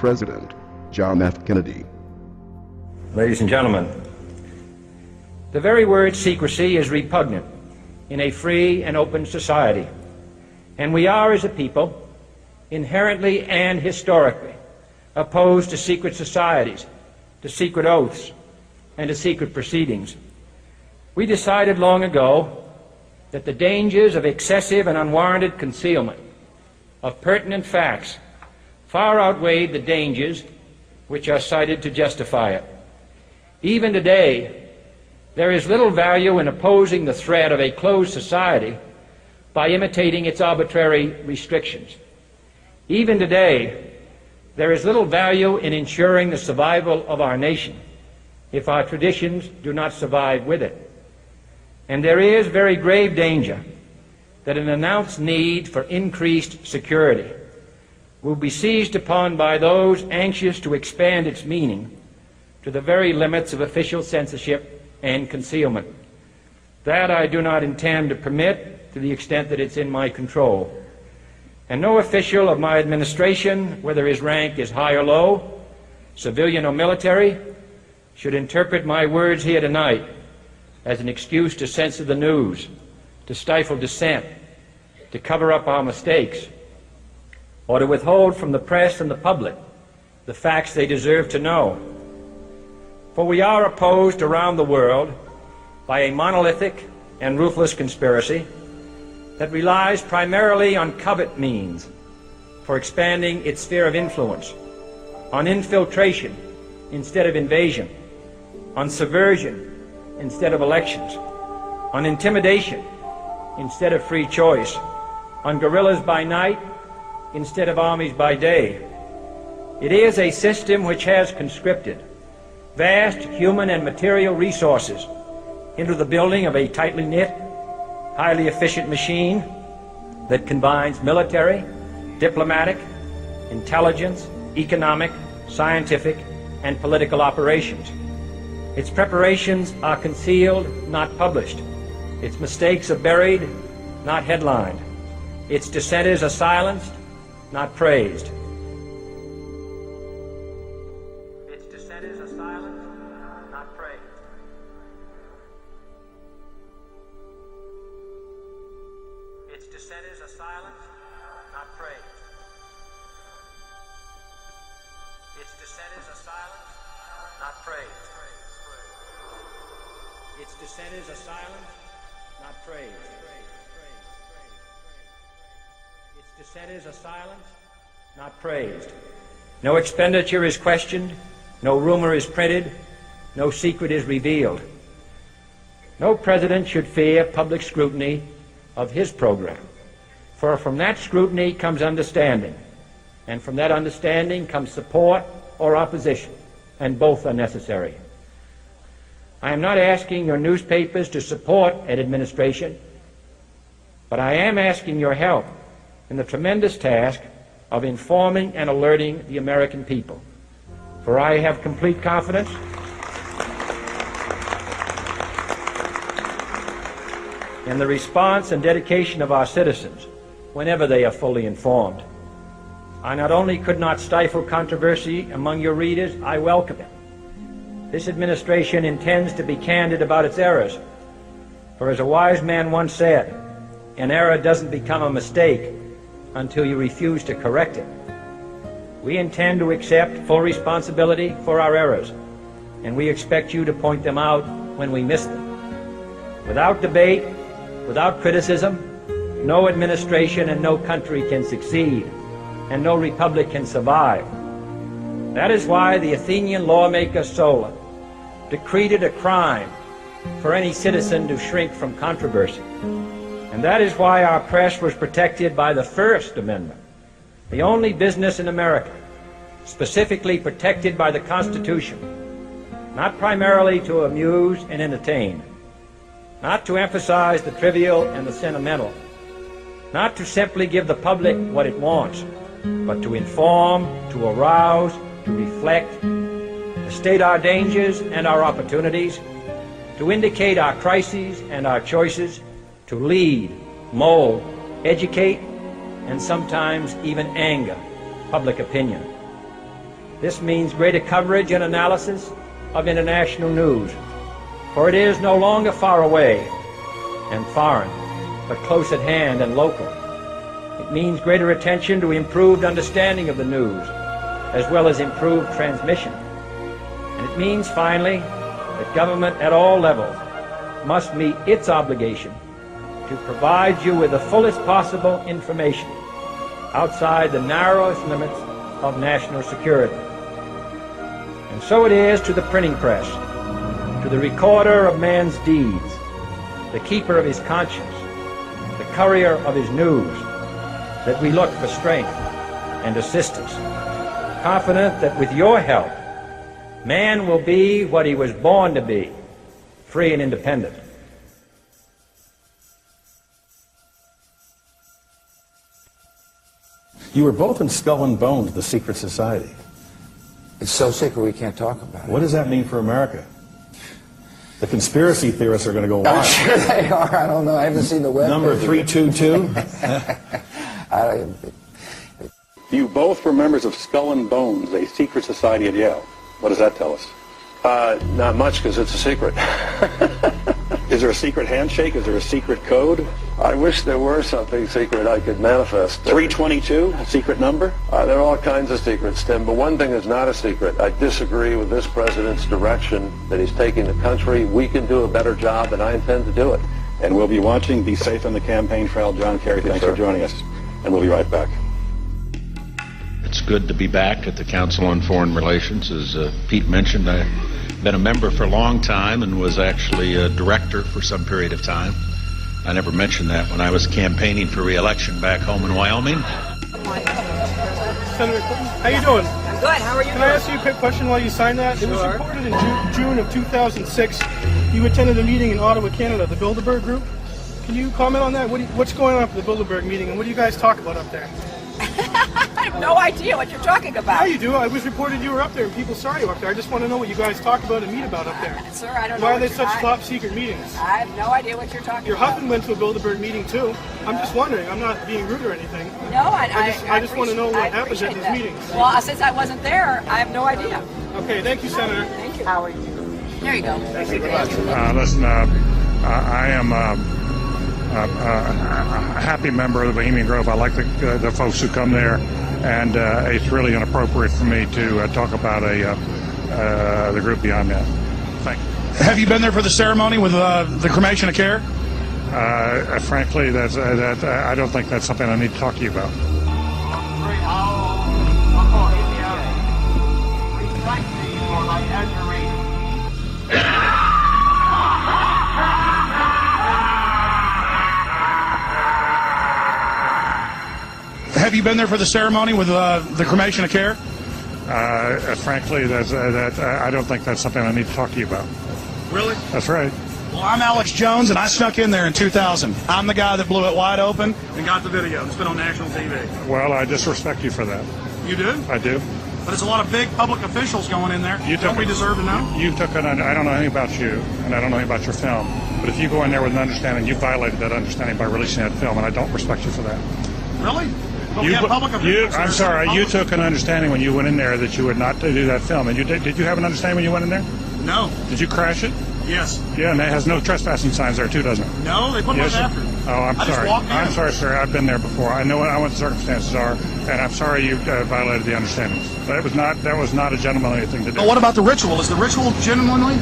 President, John F. Kennedy. Ladies and gentlemen, the very word secrecy is repugnant in a free and open society, and we are, as a people, inherently and historically opposed to secret societies, to secret oaths, and to secret proceedings. We decided long ago that the dangers of excessive and unwarranted concealment of pertinent facts far outweighed the dangers which are cited to justify it. Even today, there is little value in opposing the threat of a closed society by imitating its arbitrary restrictions. Even today, there is little value in ensuring the survival of our nation if our traditions do not survive with it. And there is very grave danger that an announced need for increased security will be seized upon by those anxious to expand its meaning to the very limits of official censorship and concealment. That I do not intend to permit to the extent that it's in my control. And no official of my administration, whether his rank is high or low, civilian or military, should interpret my words here tonight as an excuse to censor the news, to stifle dissent, to cover up our mistakes, or to withhold from the press and the public the facts they deserve to know. For we are opposed around the world by a monolithic and ruthless conspiracy that relies primarily on covert means for expanding its sphere of influence, on infiltration instead of invasion, on subversion instead of elections, on intimidation instead of free choice, on guerrillas by night instead of armies by day. It is a system which has conscripted vast human and material resources into the building of a tightly knit, highly efficient machine that combines military, diplomatic, intelligence, economic, scientific, and political operations. Its preparations are concealed, not published. Its mistakes are buried, not headlined. Its dissenters are silenced, not praised. Its dissenters are silenced, not praised. Its dissenters are silenced, not praised. Its dissenters are silenced, not praised. Its dissenters are silenced, not praised. Its dissenters are silenced, not praised. No expenditure is questioned, no rumor is printed, no secret is revealed. No president should fear public scrutiny of his program, for from that scrutiny comes understanding, and from that understanding comes support or opposition, and both are necessary. I am not asking your newspapers to support an administration, but I am asking your help in the tremendous task of informing and alerting the American people. For I have complete confidence in the response and dedication of our citizens whenever they are fully informed. I not only could not stifle controversy among your readers, I welcome it. This administration intends to be candid about its errors. For as a wise man once said, an error doesn't become a mistake until you refuse to correct it. We intend to accept full responsibility for our errors, and we expect you to point them out when we miss them. Without debate, without criticism, no administration and no country can succeed, and no republic can survive. That is why the Athenian lawmaker Solon decreed it a crime for any citizen to shrink from controversy. And that is why our press was protected by the First Amendment, the only business in America specifically protected by the Constitution, not primarily to amuse and entertain, not to emphasize the trivial and the sentimental, not to simply give the public what it wants, but to inform, to arouse, to reflect, to state our dangers and our opportunities, to indicate our crises and our choices, to lead, mold, educate, and sometimes even anger public opinion. This means greater coverage and analysis of international news, for it is no longer far away and foreign, but close at hand and local. It means greater attention to improved understanding of the news, as well as improved transmission. And it means, finally, that government at all levels must meet its obligation to provide you with the fullest possible information outside the narrowest limits of national security. And so it is to the printing press, to the recorder of man's deeds, the keeper of his conscience, the courier of his news, that we look for strength and assistance, confident that with your help, man will be what he was born to be, free and independent. You were both in Skull and Bones, the secret society. It's so secret we can't talk about it. What does that mean for America? The conspiracy theorists are going to go wild. I'm sure they are. I don't know. I haven't seen the web. Number 322? You both were members of Skull and Bones, a secret society at Yale. What does that tell us? Not much, because it's a secret. Is there a secret handshake? Is there a secret code? I wish there were something secret I could manifest. 322, a secret number? There are all kinds of secrets, Tim, but one thing is not a secret. I disagree with this president's direction that he's taking the country. We can do a better job, and I intend to do it. And we'll be watching. Be safe on the campaign trail. John Kerry, thanks for joining us. And we'll be right back. It's good to be back at the Council on Foreign Relations. As Pete mentioned, I've been a member for a long time and was actually a director for some period of time. I never mentioned that when I was campaigning for re-election back home in Wyoming. Senator Clinton, how you doing? I'm good. How are you Can I ask you a quick question while you signed that? Sure. It was reported in June of 2006. You attended a meeting in Ottawa, Canada, the Bilderberg Group. Can you comment on that? What's going on at the Bilderberg meeting, and what do you guys talk about up there? I have no idea what you're talking about. Yeah, you do. It was reported you were up there, and people saw you up there. I just want to know what you guys talk about and meet about up there. Sir, I don't know. Why are they such top secret meetings? I have no idea what you're talking Your about. husband went to a Bilderberg meeting too. I'm just wondering. I'm not being rude or anything. No, I just want to know what happens at these meetings. Well, since I wasn't there, I have no idea. Okay, thank you, Senator. Thank you. How are you? There you go. Thank you very much. Listen, I am a happy member of the Bohemian Grove. I like the folks who come there, and it's really inappropriate for me to talk about the group beyond that. Thank you. Have you been there for the ceremony with the cremation of care? Frankly, I don't think that's something I need to talk to you about. Have you been there for the ceremony with the cremation of care? Frankly, I don't think that's something I need to talk to you about. Really? That's right. Well, I'm Alex Jones, and I snuck in there in 2000. I'm the guy that blew it wide open and got the video. It's been on national TV. Well, I disrespect you for that. You do? I do. But it's a lot of big public officials going in there. Don't we deserve to know? I don't know anything about you, and I don't know anything about your film. But if you go in there with an understanding, you violated that understanding by releasing that film, and I don't respect you for that. Really? But we have public officials. I'm sorry, you took an understanding when you went in there that you would not do that film. And did you have an understanding when you went in there? No. Did you crash it? Yes. Yeah, and it has no trespassing signs there too, doesn't it? No, they put them after. Oh, I'm sorry. I'm sorry, sir. I've been there before. I know what the circumstances are, and I'm sorry you violated the understandings. That was not a gentlemanly thing to do. But what about the ritual? Is the ritual gentlemanly?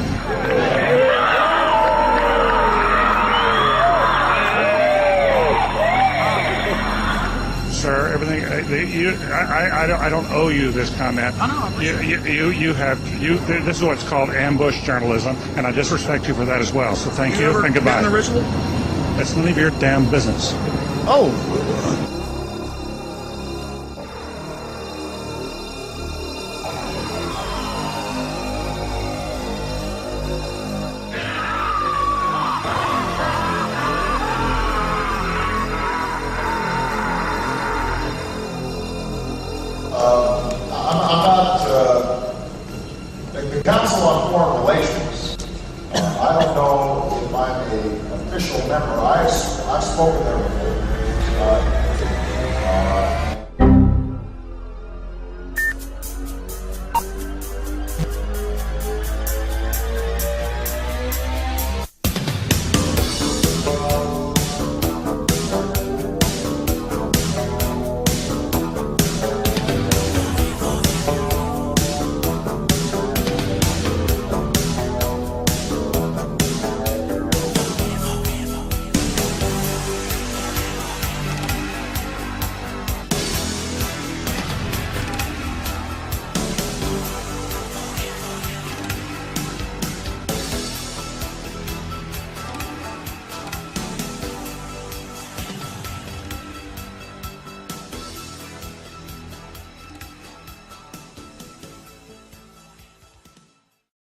Sir, everything. I don't owe you this comment. I know. This is what's called ambush journalism, and I disrespect you for that as well. So thank you and goodbye. The ritual? That's none of your damn business. Oh. The Council on Foreign Relations, I don't know if I'm an official member. I've spoken there before.